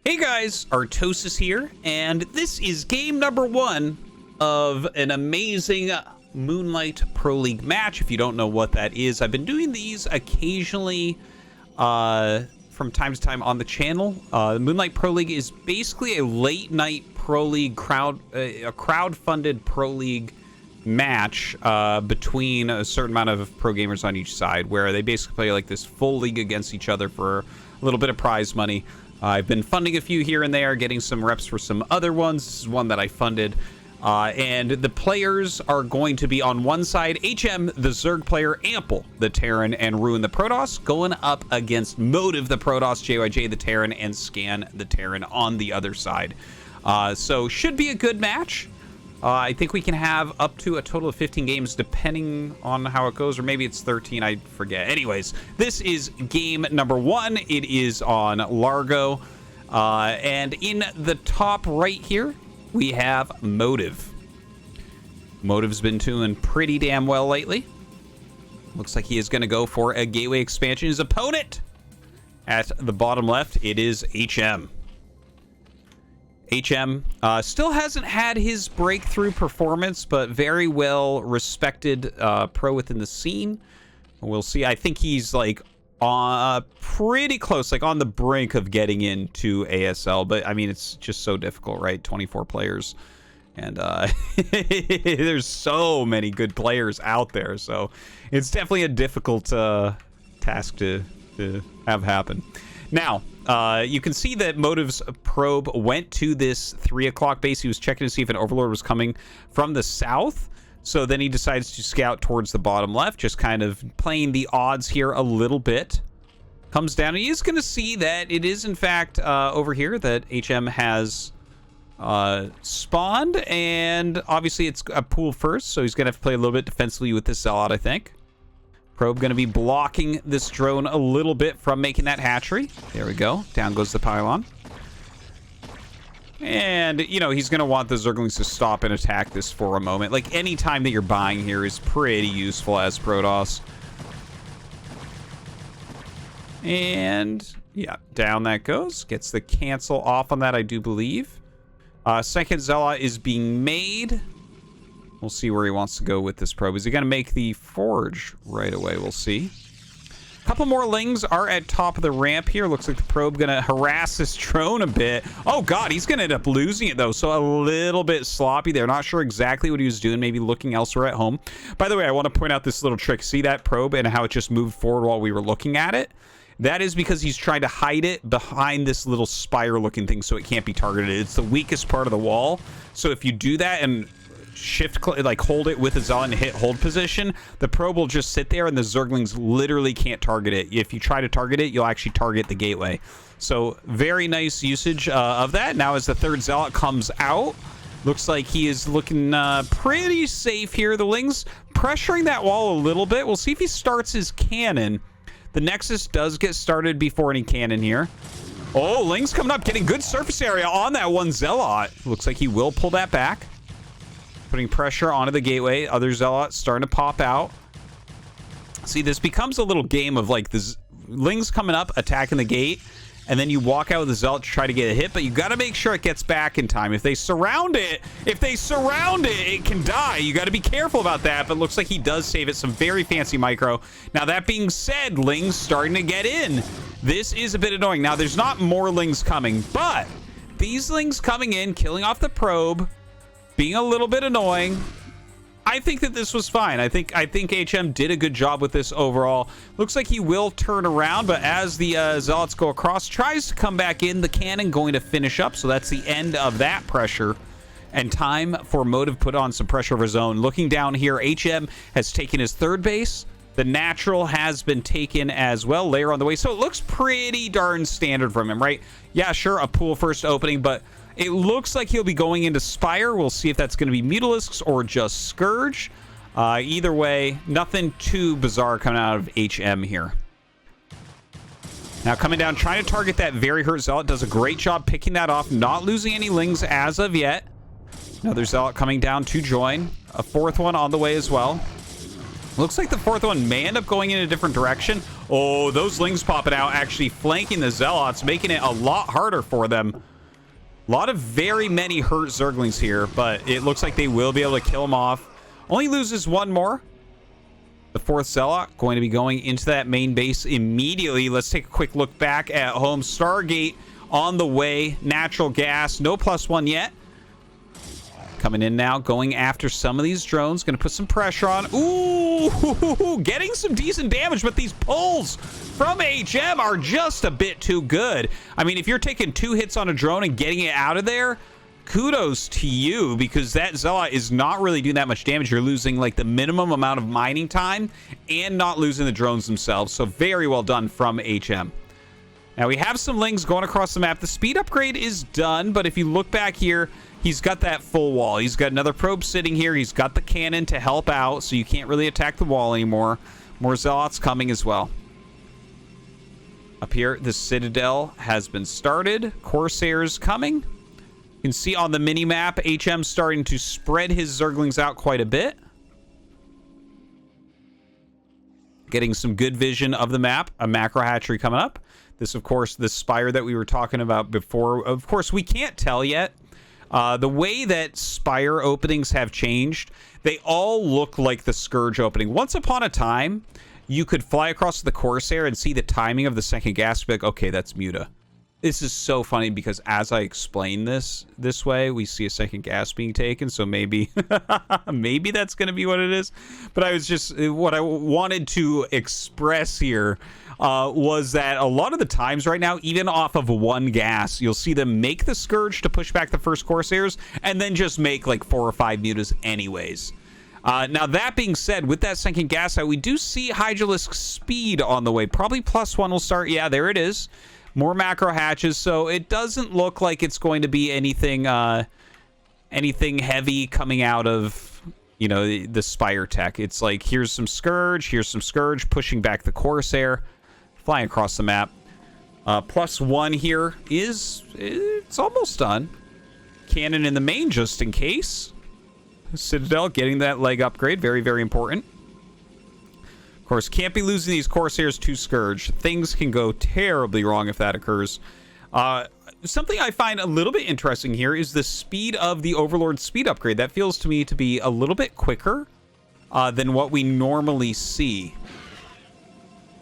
Hey guys, Artosis here, and this is game number 1 of an amazing Moonlight Pro League match. If you don't know what that is, I've been doing these occasionally from time to time on the channel. Moonlight Pro League is basically a late night Pro League a crowd-funded Pro League match between a certain amount of pro gamers on each side, where they basically play like this full league against each other for a little bit of prize money. I've been funding a few here and there, getting some reps for some other ones. This is one that I funded. And the players are going to be on one side, HM, the Zerg player, Ample, the Terran, and Ruin, the Protoss, going up against Motive, the Protoss, JYJ, the Terran, and Scan, the Terran on the other side. So should be a good match. I think we can have up to a total of 15 games depending on how it goes, or maybe it's 13, I forget. Anyways, this is game number 1. It is on Largo. And in the top right here, we have Motive. Motive's been doing pretty damn well lately. Looks like he is going to go for a gateway expansion. His opponent at the bottom left, it is HM. HM still hasn't had his breakthrough performance, but very well respected pro within the scene. We'll see. I think he's like pretty close, like on the brink of getting into ASL. But I mean, it's just so difficult, right? 24 players, and there's so many good players out there. So it's definitely a difficult task to have happen. Now, you can see that Motive's probe went to this 3 o'clock base. He was checking to see if an Overlord was coming from the south. So then he decides to scout towards the bottom left, just kind of playing the odds here a little bit. Comes down, and he's going to see that it is, in fact, over here that HM has spawned. And obviously it's a pool first, so he's going to have to play a little bit defensively with this Zealot, I think. Probe going to be blocking this drone a little bit from making that hatchery. There we go. Down goes the pylon. And, you know, he's going to want the Zerglings to stop and attack this for a moment. Like, any time that you're buying here is pretty useful as Protoss. And, yeah, down that goes. Gets the cancel off on that, I do believe. Second Zealot is being made. We'll see where he wants to go with this probe. Is he going to make the forge right away? We'll see. A couple more Lings are at top of the ramp here. Looks like the probe going to harass this drone a bit. Oh, God, he's going to end up losing it, though. So a little bit sloppy there. Not sure exactly what he was doing. Maybe looking elsewhere at home. By the way, I want to point out this little trick. See that probe and how it just moved forward while we were looking at it? That is because he's trying to hide it behind this little spire-looking thing so it can't be targeted. It's the weakest part of the wall. So if you do that and shift, like hold it with a Zealot and hit hold position, the probe will just sit there and the Zerglings literally can't target it. If you try to target it, you'll actually target the gateway. So very nice usage of that. Now as the third Zealot comes out, looks like he is looking pretty safe here. The Lings pressuring that wall a little bit. We'll see if he starts his cannon. The Nexus does get started before any cannon here. Oh, Ling's coming up, getting good surface area on that one Zealot. Looks like he will pull that back. Putting pressure onto the gateway. Other Zealots starting to pop out. See, this becomes a little game of like the Lings coming up, attacking the gate, and then you walk out with the Zealot to try to get a hit, but you got to make sure it gets back in time. If they surround it, it can die. You got to be careful about that, but looks like he does save it. Some very fancy micro. Now, that being said, Lings starting to get in. This is a bit annoying. Now, there's not more Lings coming, but these Lings coming in, killing off the probe, being a little bit annoying. I think that this was fine. I think HM did a good job with this overall. Looks like he will turn around, but as the Zealots go across, tries to come back in. The cannon going to finish up, so that's the end of that pressure. And time for Motive put on some pressure of his own. Looking down here, HM has taken his third base. The natural has been taken as well. Layer on the way, so it looks pretty darn standard from him, right? Yeah, sure, a pool first opening, but it looks like he'll be going into Spire. We'll see if that's going to be Mutalisks or just Scourge. Either way, nothing too bizarre coming out of HM here. Now coming down, trying to target that very hurt Zealot. Does a great job picking that off. Not losing any Lings as of yet. Another Zealot coming down to join. A fourth one on the way as well. Looks like the fourth one may end up going in a different direction. Oh, those lings popping out, actually flanking the Zealots, making it a lot harder for them. A lot of very many hurt Zerglings here, but it looks like they will be able to kill them off. Only loses one more. The fourth Zealot going to be going into that main base immediately. Let's take a quick look back at home. Stargate on the way. Natural gas. No +1 yet. Coming in now, going after some of these drones. Going to put some pressure on. Ooh, getting some decent damage, but these pulls from HM are just a bit too good. I mean, if you're taking 2 hits on a drone and getting it out of there, kudos to you, because that Zealot is not really doing that much damage. You're losing like the minimum amount of mining time and not losing the drones themselves. So very well done from HM. Now we have some lings going across the map. The speed upgrade is done, but if you look back here, he's got that full wall. He's got another probe sitting here. He's got the cannon to help out, so you can't really attack the wall anymore. More Zealots coming as well. Up here, the Citadel has been started. Corsairs coming. You can see on the mini-map, HM starting to spread his Zerglings out quite a bit. Getting some good vision of the map. A macro hatchery coming up. This, of course, the spire that we were talking about before. Of course, we can't tell yet. The way that spire openings have changed, they all look like the Scourge opening. Once upon a time, you could fly across the Corsair and see the timing of the second gas. Be like, okay, that's Muta. This is so funny because as I explain this way, we see a second gas being taken. So maybe, maybe that's going to be what it is. But I was just, what I wanted to express here was that a lot of the times right now, even off of one gas, you'll see them make the Scourge to push back the first Corsairs and then just make like 4 or 5 mutas anyways. Now, that being said, with that second gas out, we do see Hydralisk speed on the way. Probably +1 will start. Yeah, there it is. More macro hatches, so it doesn't look like it's going to be anything anything heavy coming out of, you know, the Spire tech. It's like, here's some Scourge, pushing back the Corsair, flying across the map. +1 here it's almost done. Cannon in the main, just in case. Citadel getting that leg upgrade, very, very important. Of course, can't be losing these Corsairs to Scourge. Things can go terribly wrong if that occurs. Something I find a little bit interesting here is the speed of the Overlord speed upgrade. That feels to me to be a little bit quicker than what we normally see.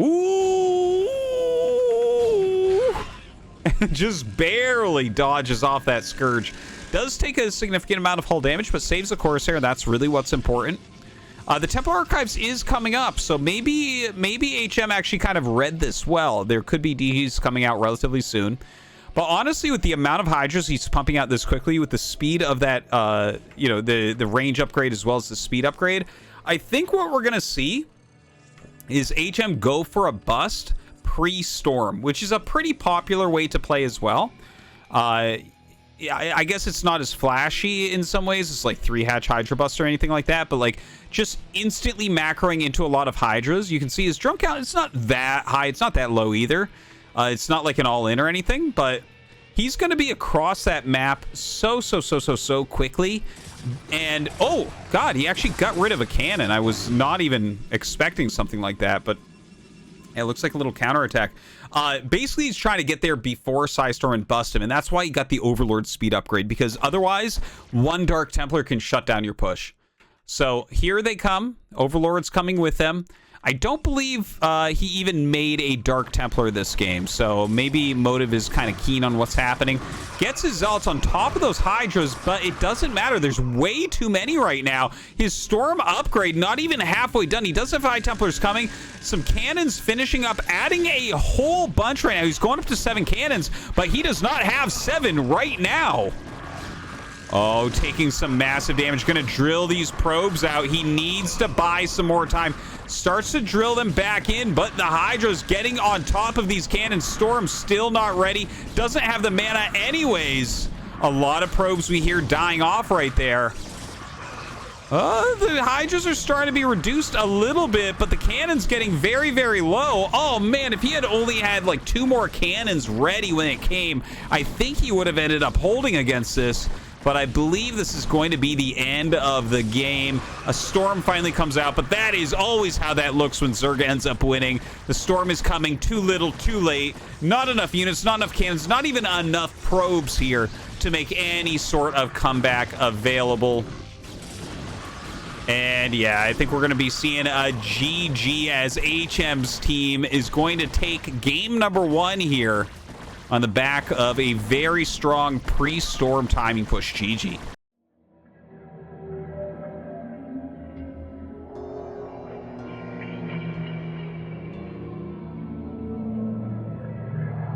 Ooh! Just barely dodges off that Scourge. Does take a significant amount of hull damage, but saves the Corsair. That's really what's important. The Temple Archives is coming up, so maybe HM actually kind of read this well. There could be DGs coming out relatively soon. But honestly, with the amount of Hydras he's pumping out this quickly, with the speed of that, you know, the range upgrade as well as the speed upgrade, I think what we're going to see is HM go for a bust pre-storm, which is a pretty popular way to play as well. I guess it's not as flashy in some ways. It's like 3-hatch Hydra bust or anything like that, but like just instantly macroing into a lot of Hydras. You can see his drone count, it's not that high. It's not that low either. It's not like an all-in or anything, but he's going to be across that map so quickly. And, oh, God, he actually got rid of a cannon. I was not even expecting something like that, but it looks like a little counterattack. Basically, he's trying to get there before Psystorm and bust him, and that's why he got the Overlord speed upgrade, because otherwise, one Dark Templar can shut down your push. So here they come. Overlord's coming with them. I don't believe he even made a Dark Templar this game, so maybe Motive is kind of keen on what's happening. Gets his Zealots on top of those Hydras, but it doesn't matter. There's way too many right now. His Storm upgrade, not even halfway done. He does have High Templars coming. Some cannons finishing up, adding a whole bunch right now. He's going up to 7 cannons, but he does not have 7 right now. Oh, taking some massive damage. Gonna drill these probes out. He needs to buy some more time. Starts to drill them back in, but the Hydra's getting on top of these cannons. Storm still not ready. Doesn't have the mana anyways. A lot of probes we hear dying off right there. The Hydras are starting to be reduced a little bit, but the cannon's getting very, very low. Oh, man, if he had only had like 2 more cannons ready when it came, I think he would have ended up holding against this. but I believe this is going to be the end of the game. A storm finally comes out, but that is always how that looks when Zerg ends up winning. The storm is coming too little, too late. Not enough units, not enough cannons, not even enough probes here to make any sort of comeback available. And yeah, I think we're going to be seeing a GG as HM's team is going to take game number 1 here on the back of a very strong pre-storm timing push. GG.